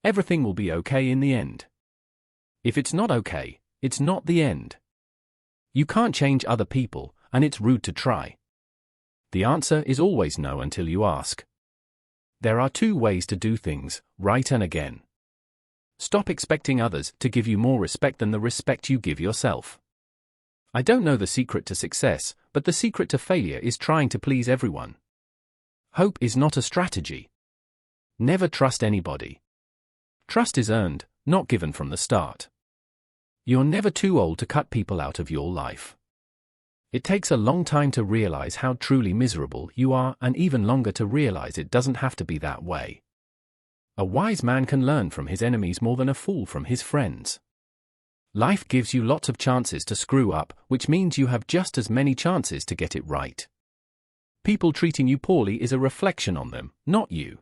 everything will be okay in the end. If it's not okay, it's not the end. You can't change other people, and it's rude to try. The answer is always no until you ask. There are two ways to do things, right and again. Stop expecting others to give you more respect than the respect you give yourself. I don't know the secret to success, but the secret to failure is trying to please everyone. Hope is not a strategy. Never trust anybody. Trust is earned, not given from the start. You're never too old to cut people out of your life. It takes a long time to realize how truly miserable you are, and even longer to realize it doesn't have to be that way. A wise man can learn from his enemies more than a fool from his friends. Life gives you lots of chances to screw up, which means you have just as many chances to get it right. People treating you poorly is a reflection on them, not you.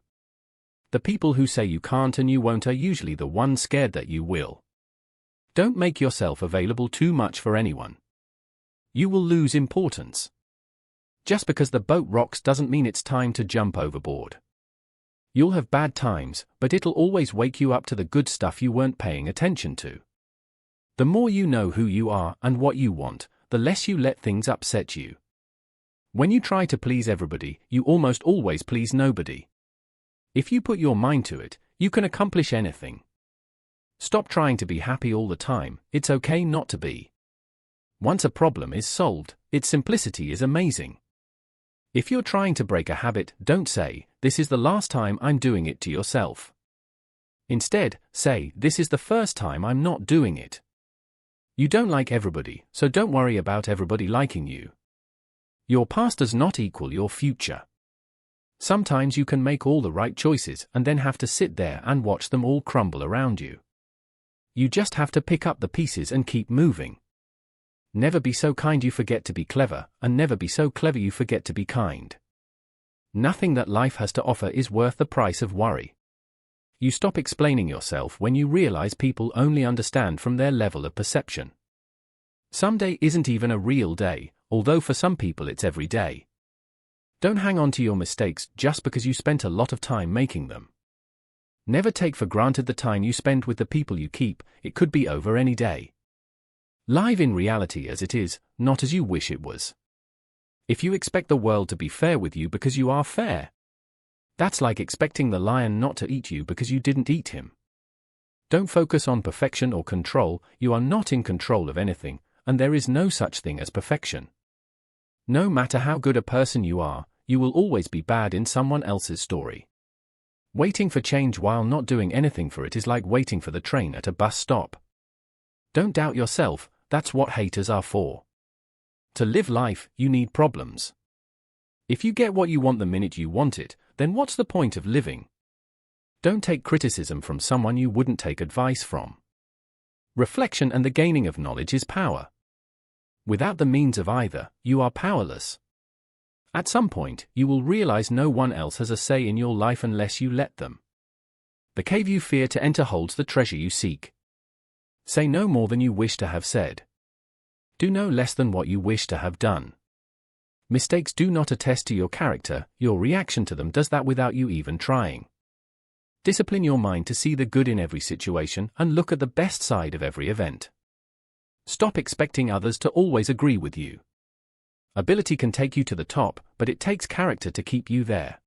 The people who say you can't and you won't are usually the ones scared that you will. Don't make yourself available too much for anyone. You will lose importance. Just because the boat rocks doesn't mean it's time to jump overboard. You'll have bad times, but it'll always wake you up to the good stuff you weren't paying attention to. The more you know who you are and what you want, the less you let things upset you. When you try to please everybody, you almost always please nobody. If you put your mind to it, you can accomplish anything. Stop trying to be happy all the time, it's okay not to be. Once a problem is solved, its simplicity is amazing. If you're trying to break a habit, don't say, "This is the last time I'm doing it," to yourself. Instead, say, "This is the first time I'm not doing it." You don't like everybody, so don't worry about everybody liking you. Your past does not equal your future. Sometimes you can make all the right choices and then have to sit there and watch them all crumble around you. You just have to pick up the pieces and keep moving. Never be so kind you forget to be clever, and never be so clever you forget to be kind. Nothing that life has to offer is worth the price of worry. You stop explaining yourself when you realize people only understand from their level of perception. Someday isn't even a real day, although for some people it's every day. Don't hang on to your mistakes just because you spent a lot of time making them. Never take for granted the time you spend with the people you keep, it could be over any day. Live in reality as it is, not as you wish it was. If you expect the world to be fair with you because you are fair, that's like expecting the lion not to eat you because you didn't eat him. Don't focus on perfection or control, you are not in control of anything, and there is no such thing as perfection. No matter how good a person you are, you will always be bad in someone else's story. Waiting for change while not doing anything for it is like waiting for the train at a bus stop. Don't doubt yourself, that's what haters are for. To live life, you need problems. If you get what you want the minute you want it, then what's the point of living? Don't take criticism from someone you wouldn't take advice from. Reflection and the gaining of knowledge is power. Without the means of either, you are powerless. At some point, you will realize no one else has a say in your life unless you let them. The cave you fear to enter holds the treasure you seek. Say no more than you wish to have said. Do no less than what you wish to have done. Mistakes do not attest to your character, your reaction to them does that without you even trying. Discipline your mind to see the good in every situation and look at the best side of every event. Stop expecting others to always agree with you. Ability can take you to the top, but it takes character to keep you there.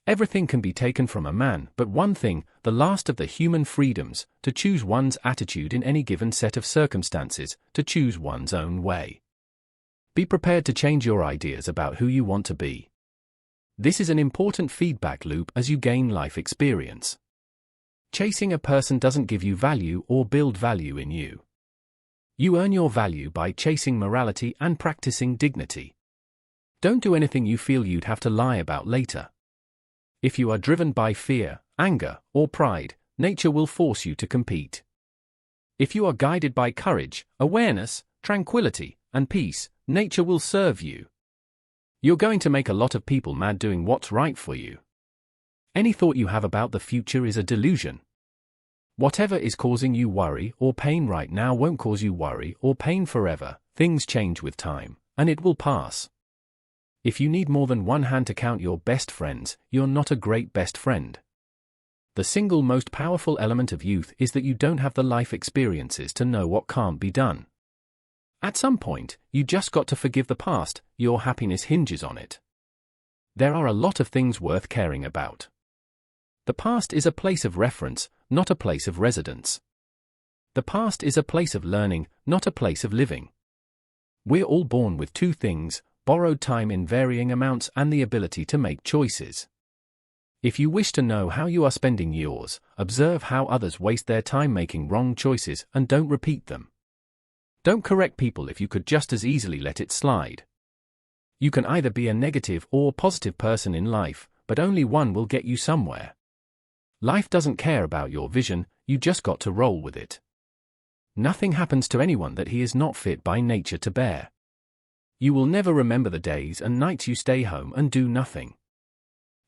Everything can be taken from a man, but one thing, the last of the human freedoms, to choose one's attitude in any given set of circumstances, to choose one's own way. Be prepared to change your ideas about who you want to be. This is an important feedback loop as you gain life experience. Chasing a person doesn't give you value or build value in you. You earn your value by chasing morality and practicing dignity. Don't do anything you feel you'd have to lie about later. If you are driven by fear, anger, or pride, nature will force you to compete. If you are guided by courage, awareness, tranquility, and peace, nature will serve you. You're going to make a lot of people mad doing what's right for you. Any thought you have about the future is a delusion. Whatever is causing you worry or pain right now won't cause you worry or pain forever. Things change with time, and it will pass. If you need more than one hand to count your best friends, you're not a great best friend. The single most powerful element of youth is that you don't have the life experiences to know what can't be done. At some point, you just got to forgive the past, your happiness hinges on it. There are a lot of things worth caring about. The past is a place of reference, not a place of residence. The past is a place of learning, not a place of living. We're all born with two things: borrowed time in varying amounts and the ability to make choices. If you wish to know how you are spending yours, observe how others waste their time making wrong choices and don't repeat them. Don't correct people if you could just as easily let it slide. You can either be a negative or positive person in life, but only one will get you somewhere. Life doesn't care about your vision, you just got to roll with it. Nothing happens to anyone that he is not fit by nature to bear. You will never remember the days and nights you stay home and do nothing.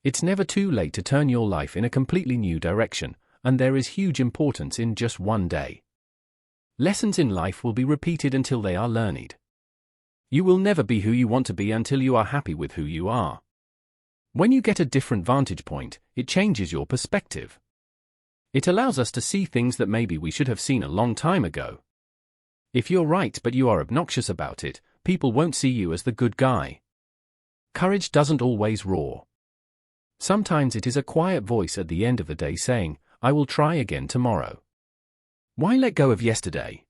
It's never too late to turn your life in a completely new direction, and there is huge importance in just one day. Lessons in life will be repeated until they are learned. You will never be who you want to be until you are happy with who you are. When you get a different vantage point, it changes your perspective. It allows us to see things that maybe we should have seen a long time ago. If you're right but you are obnoxious about it, people won't see you as the good guy. Courage doesn't always roar. Sometimes it is a quiet voice at the end of the day saying, "I will try again tomorrow." Why let go of yesterday?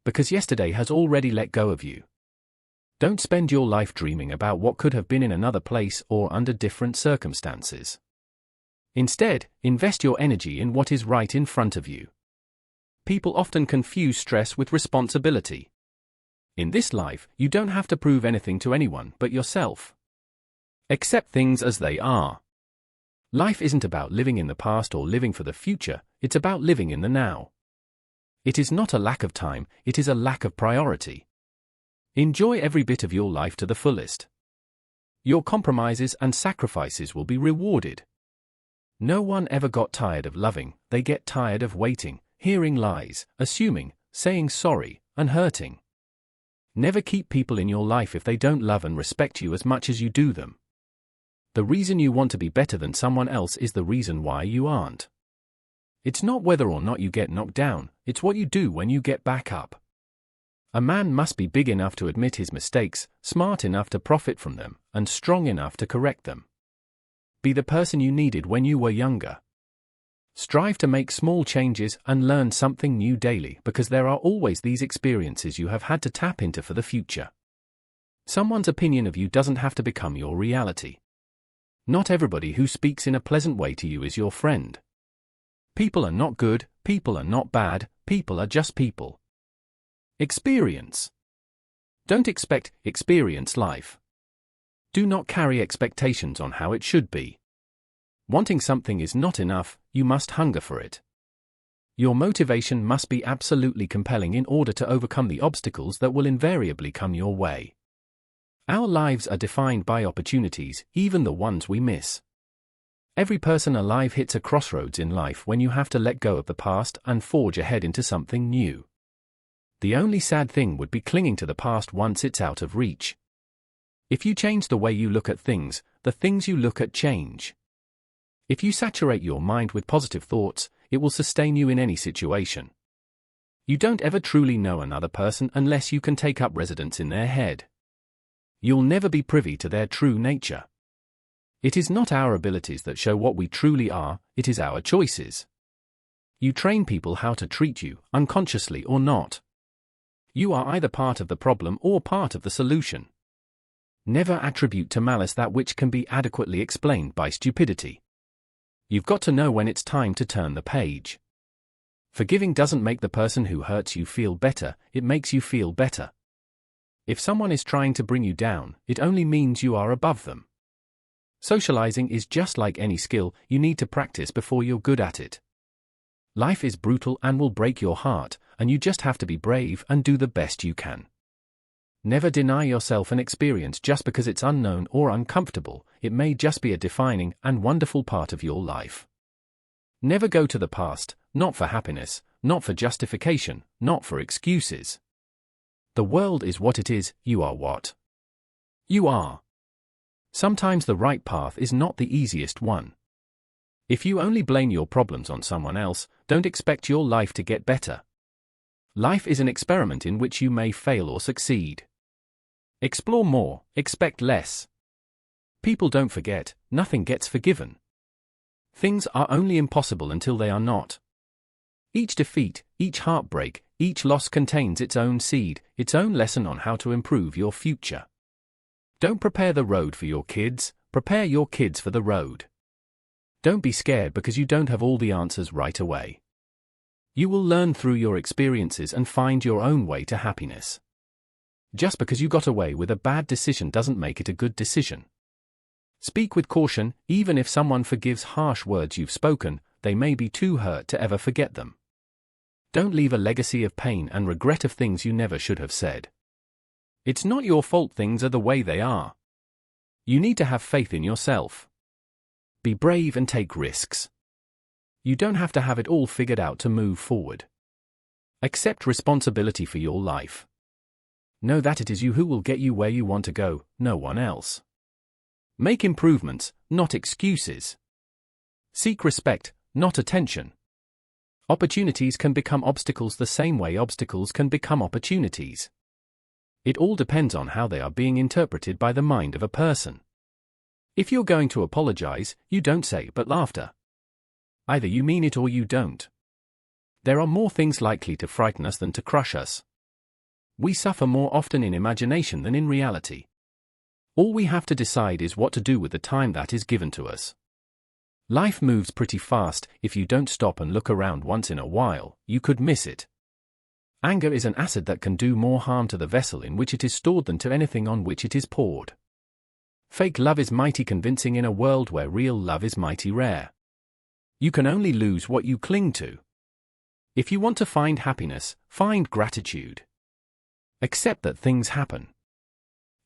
Because yesterday has already let go of you. Don't spend your life dreaming about what could have been in another place or under different circumstances. Instead, invest your energy in what is right in front of you. People often confuse stress with responsibility. In this life, you don't have to prove anything to anyone but yourself. Accept things as they are. Life isn't about living in the past or living for the future, it's about living in the now. It is not a lack of time, it is a lack of priority. Enjoy every bit of your life to the fullest. Your compromises and sacrifices will be rewarded. No one ever got tired of loving, they get tired of waiting, hearing lies, assuming, saying sorry, and hurting. Never keep people in your life if they don't love and respect you as much as you do them. The reason you want to be better than someone else is the reason why you aren't. It's not whether or not you get knocked down, it's what you do when you get back up. A man must be big enough to admit his mistakes, smart enough to profit from them, and strong enough to correct them. Be the person you needed when you were younger. Strive to make small changes and learn something new daily because there are always these experiences you have had to tap into for the future. Someone's opinion of you doesn't have to become your reality. Not everybody who speaks in a pleasant way to you is your friend. People are not good, people are not bad, people are just people. Experience. Don't experience life. Do not carry expectations on how it should be. Wanting something is not enough, you must hunger for it. Your motivation must be absolutely compelling in order to overcome the obstacles that will invariably come your way. Our lives are defined by opportunities, even the ones we miss. Every person alive hits a crossroads in life when you have to let go of the past and forge ahead into something new. The only sad thing would be clinging to the past once it's out of reach. If you change the way you look at things, the things you look at change. If you saturate your mind with positive thoughts, it will sustain you in any situation. You don't ever truly know another person unless you can take up residence in their head. You'll never be privy to their true nature. It is not our abilities that show what we truly are, it is our choices. You train people how to treat you, unconsciously or not. You are either part of the problem or part of the solution. Never attribute to malice that which can be adequately explained by stupidity. You've got to know when it's time to turn the page. Forgiving doesn't make the person who hurts you feel better, it makes you feel better. If someone is trying to bring you down, it only means you are above them. Socializing is just like any skill, you need to practice before you're good at it. Life is brutal and will break your heart, and you just have to be brave and do the best you can. Never deny yourself an experience just because it's unknown or uncomfortable, it may just be a defining and wonderful part of your life. Never go to the past, not for happiness, not for justification, not for excuses. The world is what it is, you are what you are. Sometimes the right path is not the easiest one. If you only blame your problems on someone else, don't expect your life to get better. Life is an experiment in which you may fail or succeed. Explore more, expect less. People don't forget, nothing gets forgiven. Things are only impossible until they are not. Each defeat, each heartbreak, each loss contains its own seed, its own lesson on how to improve your future. Don't prepare the road for your kids, prepare your kids for the road. Don't be scared because you don't have all the answers right away. You will learn through your experiences and find your own way to happiness. Just because you got away with a bad decision doesn't make it a good decision. Speak with caution, even if someone forgives harsh words you've spoken, they may be too hurt to ever forget them. Don't leave a legacy of pain and regret of things you never should have said. It's not your fault things are the way they are. You need to have faith in yourself. Be brave and take risks. You don't have to have it all figured out to move forward. Accept responsibility for your life. Know that it is you who will get you where you want to go, no one else. Make improvements, not excuses. Seek respect, not attention. Opportunities can become obstacles the same way obstacles can become opportunities. It all depends on how they are being interpreted by the mind of a person. If you're going to apologize, you don't say but laughter. Either you mean it or you don't. There are more things likely to frighten us than to crush us. We suffer more often in imagination than in reality. All we have to decide is what to do with the time that is given to us. Life moves pretty fast. If you don't stop and look around once in a while, you could miss it. Anger is an acid that can do more harm to the vessel in which it is stored than to anything on which it is poured. Fake love is mighty convincing in a world where real love is mighty rare. You can only lose what you cling to. If you want to find happiness, find gratitude. Accept that things happen.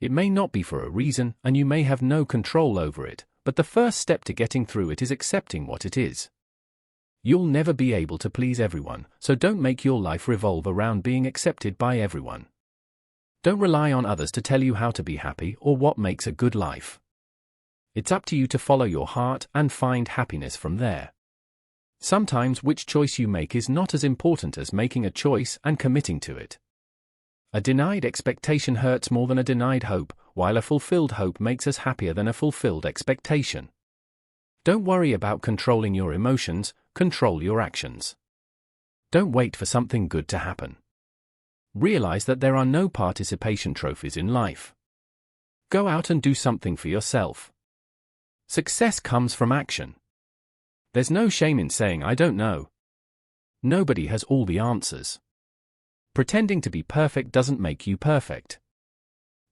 It may not be for a reason, and you may have no control over it, but the first step to getting through it is accepting what it is. You'll never be able to please everyone, so don't make your life revolve around being accepted by everyone. Don't rely on others to tell you how to be happy or what makes a good life. It's up to you to follow your heart and find happiness from there. Sometimes which choice you make is not as important as making a choice and committing to it. A denied expectation hurts more than a denied hope, while a fulfilled hope makes us happier than a fulfilled expectation. Don't worry about controlling your emotions, control your actions. Don't wait for something good to happen. Realize that there are no participation trophies in life. Go out and do something for yourself. Success comes from action. There's no shame in saying I don't know. Nobody has all the answers. Pretending to be perfect doesn't make you perfect.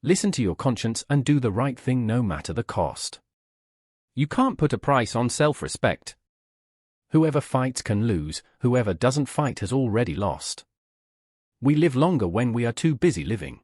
Listen to your conscience and do the right thing no matter the cost. You can't put a price on self-respect. Whoever fights can lose, whoever doesn't fight has already lost. We live longer when we are too busy living.